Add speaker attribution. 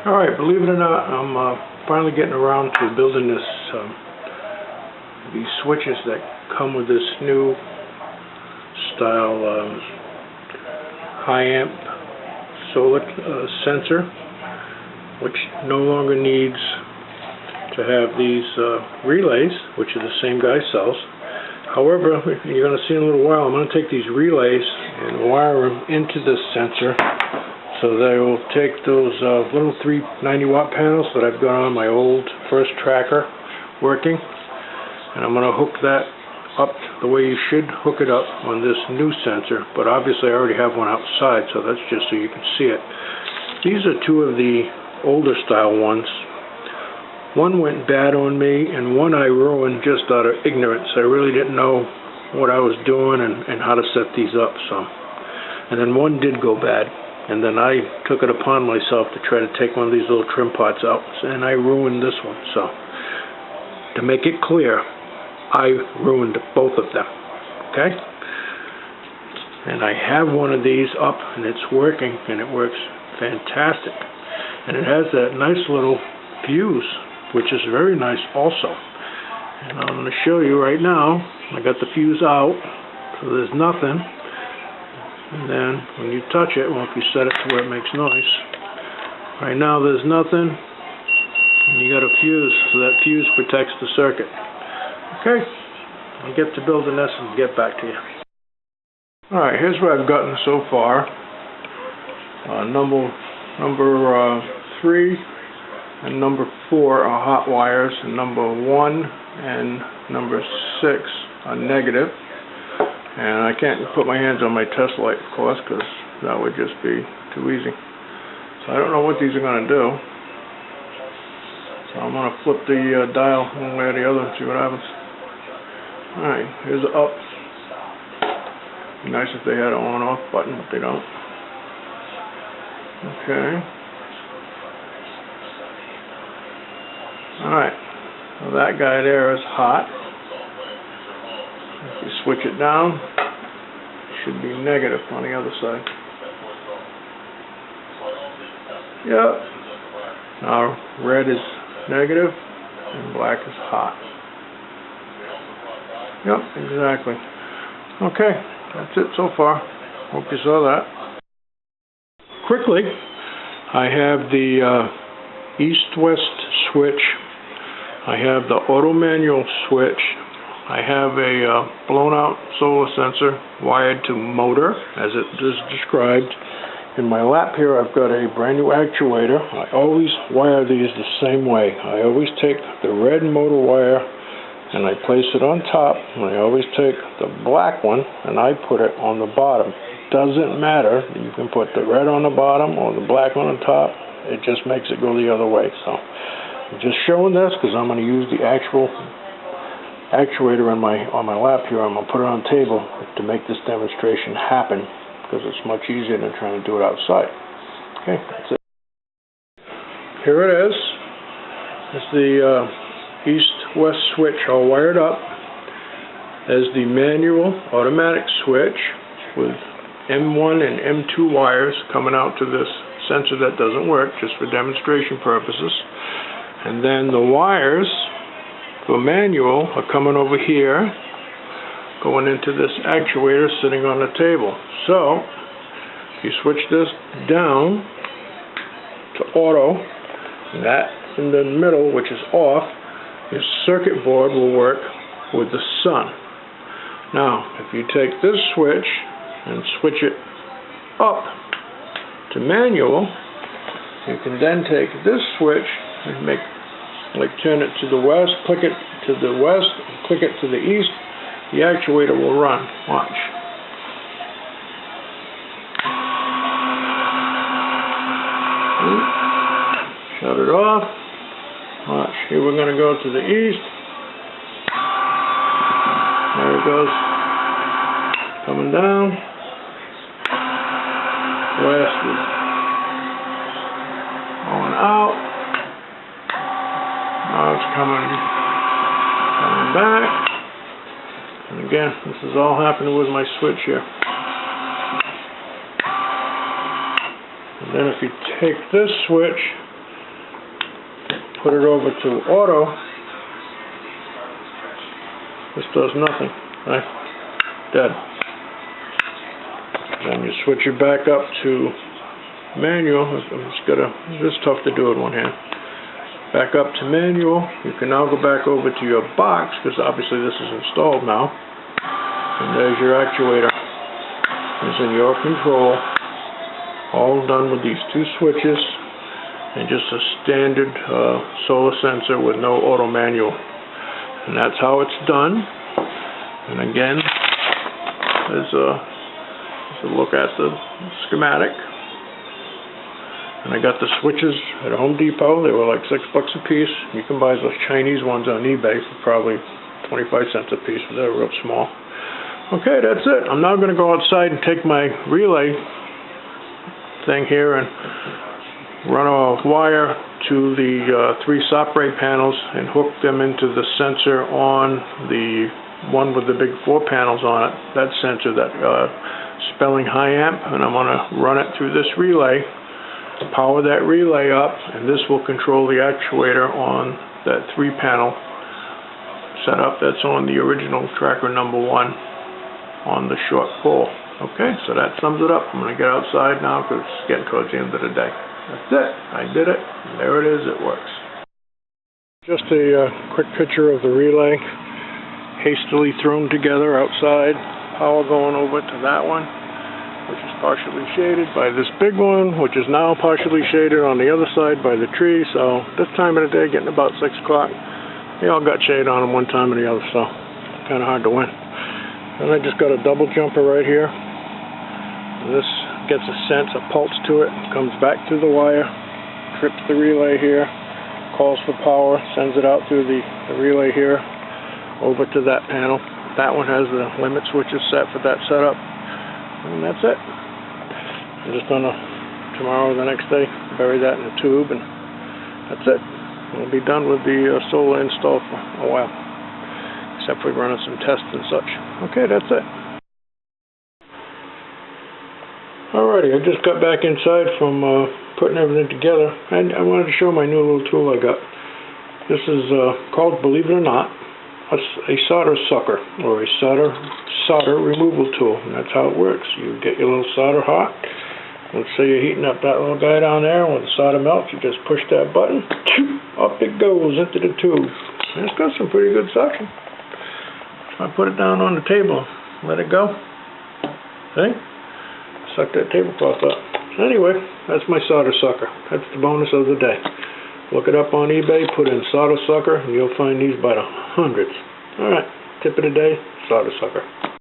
Speaker 1: Alright, believe it or not, I'm finally getting around to building this, these switches that come with this new style high amp solar sensor, which no longer needs to have these relays, which are the same guy sells. However, you're going to see in a little while, I'm going to take these relays and wire them into this sensor, so they will take those little 390 watt panels that I've got on my old first tracker working, and I'm going to hook that up the way you should hook it up on this new sensor. But obviously I already have one outside, so that's just so you can see it. These are two of the older style ones. One went bad on me, and one I ruined just out of ignorance. I really didn't know what I was doing and how to set these up. And then one did go bad, and then I took it upon myself to try to take one of these little trim pots out, and I ruined this one. So to make it clear, I ruined both of them. Okay? And I have one of these up, and it's working, and it works fantastic. And it has that nice little fuse, which is very nice also. And I'm going to show you right now. I got the fuse out, so there's nothing. And then when you touch it, well, if you set it to where it makes noise, right now there's nothing, and you got a fuse, so that fuse protects the circuit. Okay, I'll get to building this and get back to you. Alright, here's what I've gotten so far. Number 3 and number 4 are hot wires, and number 1 and number 6 are negative. And I can't put my hands on my test light, of course, because that would just be too easy. So I don't know what these are going to do. So I'm going to flip the dial one way or the other and see what happens. Alright, here's the up. Be nice if they had an on-off button, but they don't. Okay. Alright, so that guy there is hot. If you switch it down, it should be negative on the other side. Yep. Now red is negative and black is hot. Yep, exactly. Okay, that's it so far. Hope you saw that. Quickly, I have the east-west switch. I have the auto manual switch. I have a blown out solar sensor wired to motor, as it is described. In my lap here, I've got a brand new actuator. I always wire these the same way. I always take the red motor wire and I place it on top, and I always take the black one and I put it on the bottom. It doesn't matter. You can put the red on the bottom or the black on the top. It just makes it go the other way. So I'm just showing this because I'm going to use the actual actuator on my lap here. I'm going to put it on the table to make this demonstration happen, because it's much easier than trying to do it outside. Okay, that's it. Here it is. It's the east-west switch all wired up. There's the manual automatic switch with M1 and M2 wires coming out to this sensor that doesn't work, just for demonstration purposes. And then the wires for manual are coming over here, going into this actuator sitting on the table. So if you switch this down to auto, that in the middle, which is off, your circuit board will work with the sun. Now if you take this switch and switch it up to manual, you can then take this switch and turn it to the west, click it to the west, and click it to the east. The actuator will run. Watch. Shut it off. Watch. Here we're going to go to the east. There it goes. Coming down. West is going out. Now it's coming back. And again, this is all happening with my switch here. And then if you take this switch put it over to auto, this does nothing, right? Dead. Then you switch it back up to manual. This is tough to do with one hand. Back up to manual. You can now go back over to your box, because obviously this is installed now. And there's your actuator. It's in your control. All done with these two switches and just a standard solar sensor with no auto manual. And that's how it's done. And again, there's a look at the schematic. And I got the switches at Home Depot. They were like $6 a piece. You can buy those Chinese ones on eBay for probably 25 cents a piece, but they're real small. Okay, that's it. I'm now going to go outside and take my relay thing here and run a wire to the 3 Sopray panels and hook them into the sensor on the one with the big 4 panels on it. That sensor, that spelling high amp, and I'm going to run it through this relay, power that relay up, and this will control the actuator on that 3 panel setup that's on the original tracker number 1 on the short pole. Okay, so that sums it up. I'm going to get outside now because it's getting towards the end of the day. That's it. I did it. And there it is. It works. Just a quick picture of the relay. Hastily thrown together outside. Power going over to that one, which is partially shaded by this big one, which is now partially shaded on the other side by the tree. So this time of the day, getting about 6 o'clock, they all got shade on them one time or the other, so kind of hard to win. And I just got a double jumper right here. This gets a sense, a pulse to it, comes back through the wire, trips the relay here, calls for power, sends it out through the relay here over to that panel. That one has the limit switches set for that setup, and that's it. I'm just gonna, tomorrow or the next day, bury that in a tube, and that's it. We'll be done with the solar install for a while, except for running some tests and such. Okay, that's it. Alrighty, I just got back inside from putting everything together, and I wanted to show my new little tool I got. This is called, believe it or not, a solder sucker, or a solder removal tool, and that's how it works. You get your little solder hot. Let's say you're heating up that little guy down there, and when the solder melts, you just push that button, up it goes into the tube. And it's got some pretty good suction. So I put it down on the table, let it go. See? Suck that tablecloth up. Anyway, that's my solder sucker. That's the bonus of the day. Look it up on eBay, put in solder sucker, and you'll find these by the hundreds. Alright, tip of the day, solder sucker.